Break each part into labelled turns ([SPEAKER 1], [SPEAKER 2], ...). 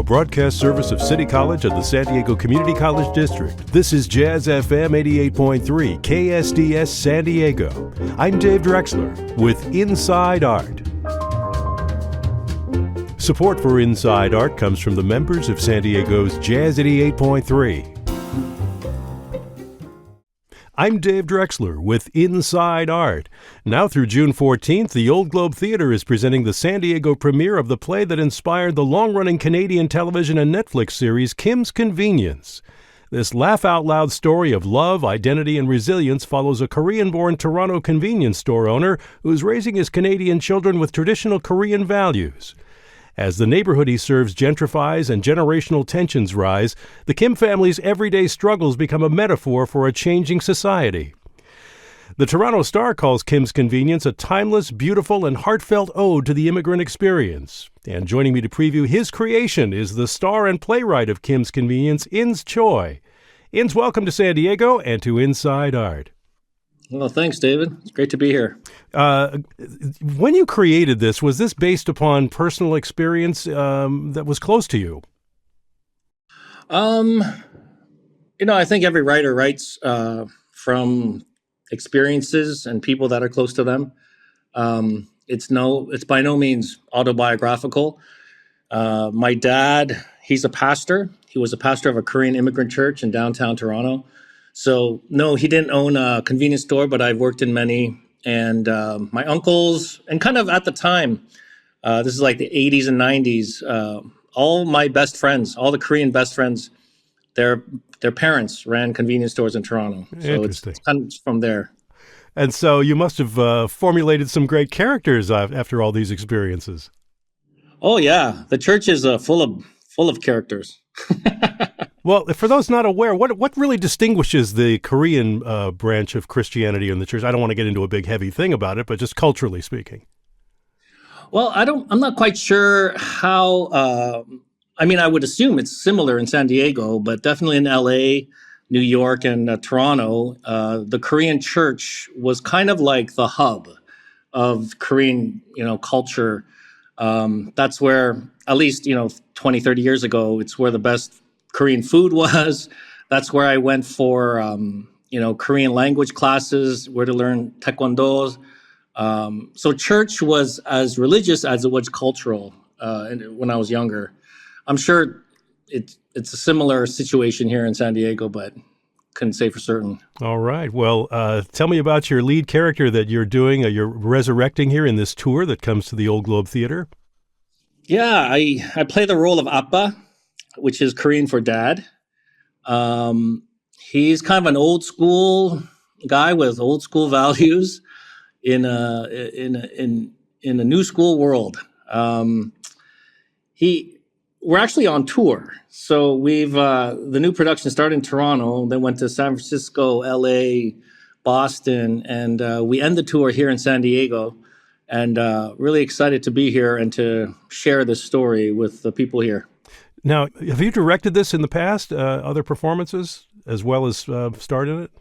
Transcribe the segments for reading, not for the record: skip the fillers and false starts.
[SPEAKER 1] broadcast service of City College and the San Diego Community College District. This is Jazz FM 88.3, KSDS San Diego. I'm Dave Drexler with Inside Art. Support for Inside Art comes from the members of San Diego's Jazz 88.3. I'm Dave Drexler with Inside Art. Now through June 14th, the Old Globe Theater is presenting the San Diego premiere of the play that inspired the long-running Canadian television and Netflix series Kim's Convenience. This laugh-out-loud story of love, identity, and resilience follows a Korean-born Toronto convenience store owner who's raising his Canadian children with traditional Korean values. As the neighborhood he serves gentrifies and generational tensions rise, the Kim family's everyday struggles become a metaphor for a changing society. The Toronto Star calls Kim's Convenience a timeless, beautiful, and heartfelt ode to the immigrant experience. And joining me to preview his creation is the star and playwright of Kim's Convenience, Ins Choi. Ins, welcome to San Diego and to Inside Art.
[SPEAKER 2] Well, thanks, David. It's great to be here.
[SPEAKER 1] When you created this, was this based upon personal experience that was close to you?
[SPEAKER 2] I think every writer writes from experiences and people that are close to them. It's by no means autobiographical. My dad, he's a pastor. He was a pastor of a Korean immigrant church in downtown Toronto. So, no, he didn't own a convenience store, but I've worked in many. And my uncles, and kind of at the time, this is like the 80s and 90s, all my best friends, all the Korean best friends, their parents ran convenience stores in Toronto. So it's kind of from there.
[SPEAKER 1] And so you must have formulated some great characters after all these experiences.
[SPEAKER 2] Oh, yeah. The church is full of characters.
[SPEAKER 1] Well, for those not aware, what really distinguishes the Korean branch of Christianity in the church? I don't want to get into a big, heavy thing about it, but just culturally speaking.
[SPEAKER 2] Well, I'm not quite sure how. I would assume it's similar in San Diego, but definitely in LA, New York, and Toronto, the Korean church was kind of like the hub of Korean, culture. That's where, at least, 20, 30 years ago, it's where the best Korean food was. That's where I went for, Korean language classes, where to learn taekwondo. So church was as religious as it was cultural when I was younger. I'm sure it's a similar situation here in San Diego, but couldn't say for certain.
[SPEAKER 1] All right. Well, tell me about your lead character that you're doing, you're resurrecting here in this tour that comes to the Old Globe Theater.
[SPEAKER 2] Yeah, I play the role of Appa, which is Korean for dad. He's kind of an old school guy with old school values in a new school world. We're actually on tour. So we've the new production started in Toronto, then went to San Francisco, LA, Boston, and we end the tour here in San Diego. And really excited to be here and to share this story with the people here.
[SPEAKER 1] Now, have you directed this in the past, other performances, as well as starred in it?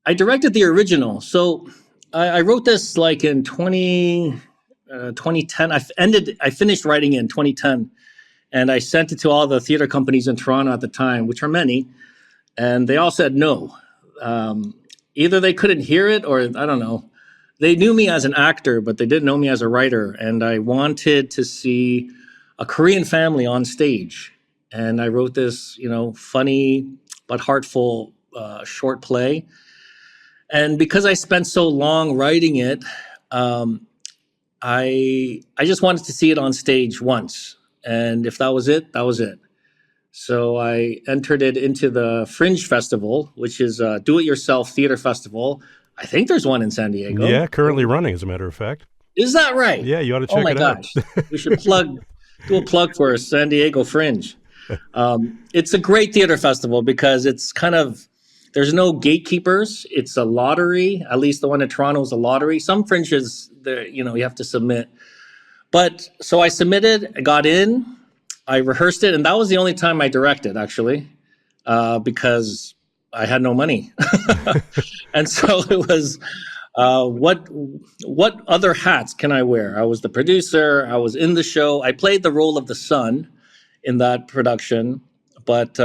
[SPEAKER 2] I directed the original. So I wrote this like in 2010. I finished writing it in 2010. And I sent it to all the theater companies in Toronto at the time, which are many. And they all said no. Either they couldn't hear it or I don't know. They knew me as an actor, but they didn't know me as a writer. And I wanted to see a Korean family on stage. And I wrote this, funny but heartful short play. And because I spent so long writing it, I just wanted to see it on stage once. And if that was it, that was it. So I entered it into the Fringe Festival, which is a do-it-yourself theater festival. I think there's one in San Diego.
[SPEAKER 1] Yeah, currently running, as a matter of fact.
[SPEAKER 2] Is that right?
[SPEAKER 1] Yeah, you ought to check it out.
[SPEAKER 2] Oh my gosh. We should do a plug for San Diego Fringe. It's a great theater festival because it's there's no gatekeepers. It's a lottery. At least the one in Toronto is a lottery. Some fringes, you have to submit. But so I submitted, I got in, I rehearsed it, and that was the only time I directed, actually, because I had no money. And so it was, what other hats can I wear? I was the producer, I was in the show, I played the role of the son in that production. But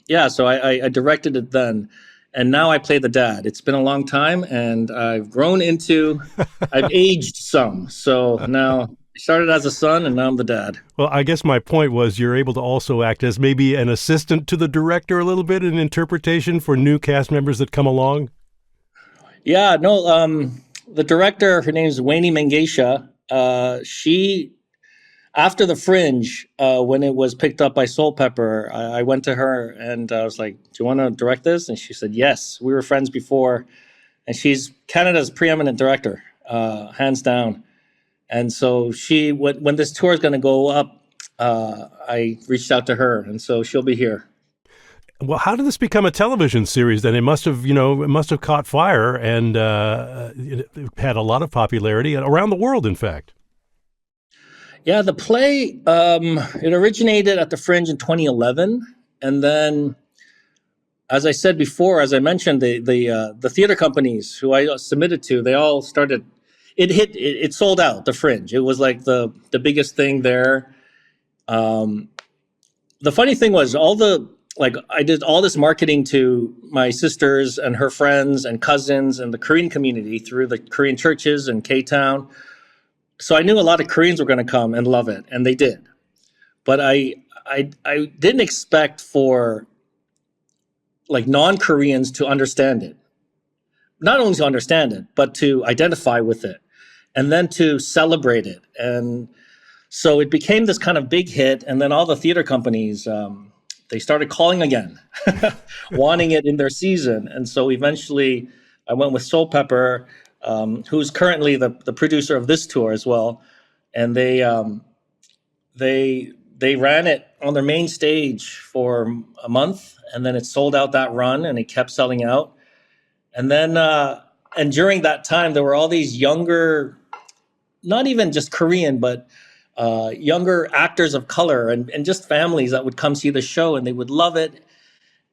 [SPEAKER 2] yeah, so I directed it then, and now I play the dad. It's been a long time, and I've aged some. So now I started as a son, and now I'm the dad.
[SPEAKER 1] Well, I guess my point was you're able to also act as maybe an assistant to the director a little bit in interpretation for new cast members that come along.
[SPEAKER 2] Yeah, no, the director, her name is Wayne Mengesha. She After the Fringe, when it was picked up by Soul Pepper, I went to her and I was like, "Do you want to direct this?" And she said, "Yes." We were friends before, and she's Canada's preeminent director, hands down. And so when this tour is going to go up, I reached out to her, and so she'll be here.
[SPEAKER 1] Well, how did this become a television series? Then it must have caught fire and it had a lot of popularity around the world. In fact,
[SPEAKER 2] Yeah, the play it originated at the Fringe in 2011, and then, as I said before, as I mentioned, the theater companies who I submitted to, they all started. It sold out the Fringe. It was like the biggest thing there. Um, the funny thing was I did all this marketing to my sisters and her friends and cousins and the Korean community through the Korean churches in K-Town. So I knew a lot of Koreans were going to come and love it, and they did. But I didn't expect for like non-Koreans to understand it. Not only to understand it, but to identify with it, and then to celebrate it. And so it became this kind of big hit, and then all the theater companies they started calling again, wanting it in their season. And so eventually, I went with Soul Pepper, who's currently the producer of this tour as well, and they ran it on their main stage for a month, and then it sold out that run, and it kept selling out. And then and during that time, there were all these younger, not even just Korean, but younger actors of color and just families that would come see the show, and they would love it.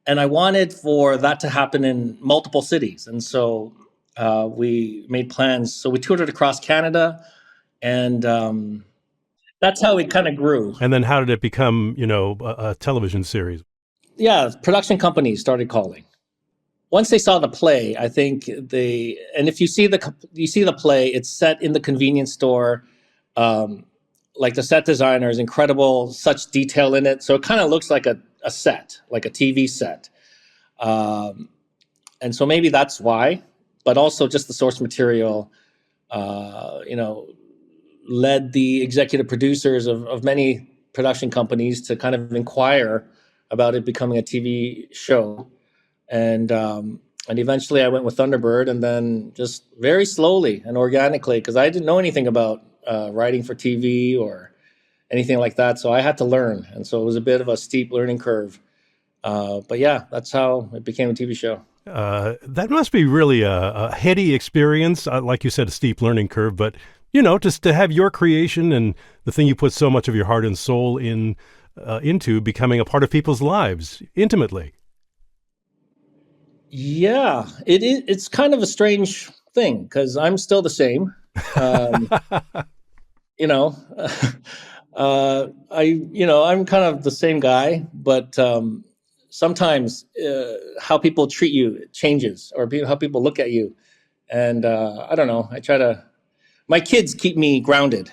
[SPEAKER 2] And I wanted for that to happen in multiple cities. And so we made plans. So we toured it across Canada, and that's how it kind of grew.
[SPEAKER 1] and then how did it become a television series?
[SPEAKER 2] Yeah, production companies started calling. Once they saw the play, I think and if you see the play, it's set in the convenience store. Like the set designer is incredible, such detail in it. So it kind of looks like a set, like a TV set. And so maybe that's why, but also just the source material, led the executive producers of many production companies to kind of inquire about it becoming a TV show. And eventually I went with Thunderbird, and then just very slowly and organically, because I didn't know anything about writing for TV or anything like that. So I had to learn. And so it was a bit of a steep learning curve. But yeah, that's how it became a TV show.
[SPEAKER 1] That must be really a heady experience. Like you said, a steep learning curve, but just to have your creation and the thing you put so much of your heart and soul into becoming a part of people's lives intimately.
[SPEAKER 2] Yeah, it's kind of a strange thing because I'm still the same. Um, you know, I'm kind of the same guy, but sometimes how people treat you changes, or how people look at you. And I don't know. My kids keep me grounded.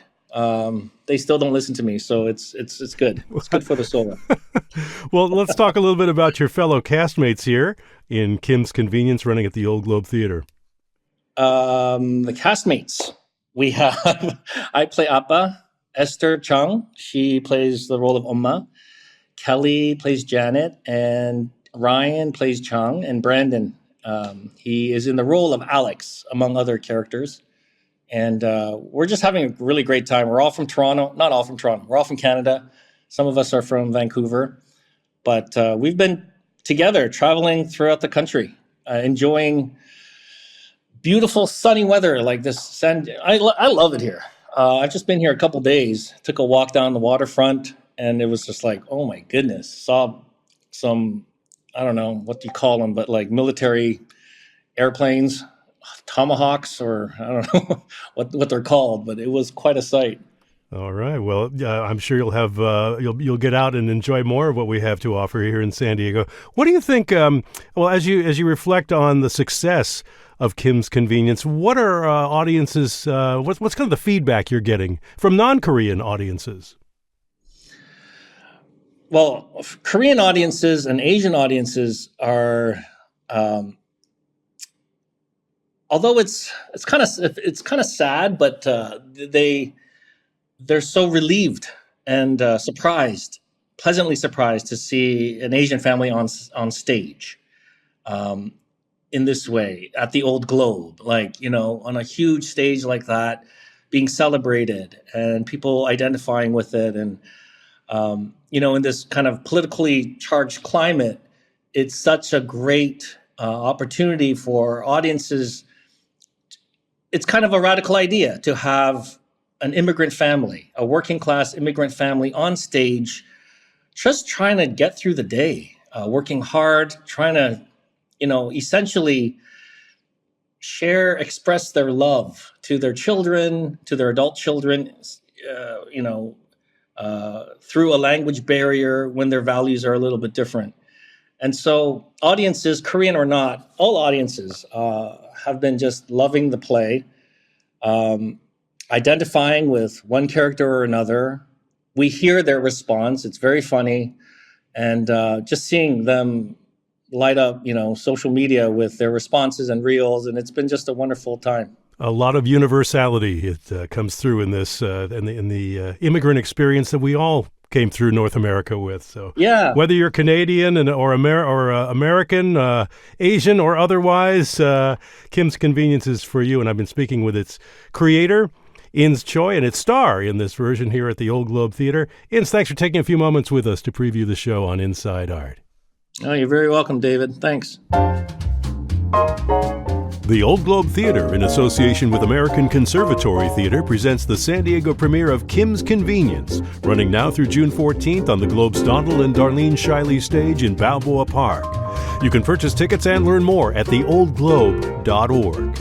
[SPEAKER 2] They still don't listen to me, so it's good. It's good for the soul.
[SPEAKER 1] Well, let's talk a little bit about your fellow castmates here in Kim's Convenience, running at the Old Globe Theater.
[SPEAKER 2] The castmates. We have, I play Appa, Esther Chung. She plays the role of Oma. Kelly plays Janet, and Ryan plays Chung, and Brandon, he is in the role of Alex, among other characters. And we're just having a really great time. We're all from Toronto. Not all from Toronto. We're all from Canada. Some of us are from Vancouver. But we've been together, traveling throughout the country, enjoying beautiful sunny weather like this. I love it here. I've just been here a couple days. Took a walk down the waterfront, and it was just like, oh my goodness. Saw some, I don't know what you call them, but like military airplanes, Tomahawks, or I don't know what they're called, but it was quite a sight.
[SPEAKER 1] All right. Well, I'm sure you'll have you'll get out and enjoy more of what we have to offer here in San Diego. What do you think? Well, as you reflect on the success of Kim's Convenience, what are audiences? What's kind of the feedback you're getting from non-Korean audiences?
[SPEAKER 2] Well, Korean audiences and Asian audiences are, although it's kind of sad, but they're so relieved and pleasantly surprised to see an Asian family on stage in this way at the Old Globe, like, on a huge stage like that, being celebrated and people identifying with it. And, in this kind of politically charged climate, it's such a great opportunity for audiences. It's kind of a radical idea to have an immigrant family, a working class immigrant family on stage, just trying to get through the day, working hard, trying to, essentially express their love to their children, to their adult children, through a language barrier when their values are a little bit different. And so audiences, Korean or not, all audiences have been just loving the play, identifying with one character or another. We hear their response. It's very funny. And just seeing them light up, social media with their responses and reels. And it's been just a wonderful time.
[SPEAKER 1] A lot of universality it comes through in this in the immigrant experience that we all came through North America with. So
[SPEAKER 2] yeah,
[SPEAKER 1] whether you're Canadian or American, Asian or otherwise, Kim's Convenience is for you. And I've been speaking with its creator, Ins Choi, and its star in this version here at the Old Globe Theater. Ins, thanks for taking a few moments with us to preview the show on Inside Art.
[SPEAKER 2] Oh, you're very welcome, David. Thanks.
[SPEAKER 1] The Old Globe Theater, in association with American Conservatory Theater, presents the San Diego premiere of Kim's Convenience, running now through June 14th on the Globe's Donald and Darlene Shiley stage in Balboa Park. You can purchase tickets and learn more at theoldglobe.org.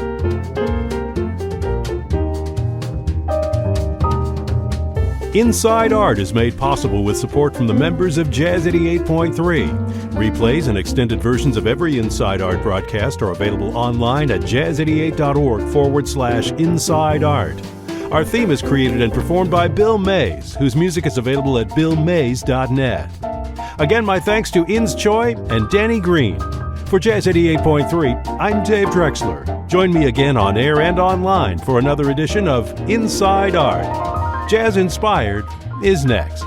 [SPEAKER 1] Inside Art is made possible with support from the members of Jazz 88.3. Replays and extended versions of every Inside Art broadcast are available online at jazz88.org/Inside Art. Our theme is created and performed by Bill Mays, whose music is available at billmays.net. Again, my thanks to Ins Choi and Danny Green. For Jazz 88.3, I'm Dave Drexler. Join me again on air and online for another edition of Inside Art. Jazz Inspired is next.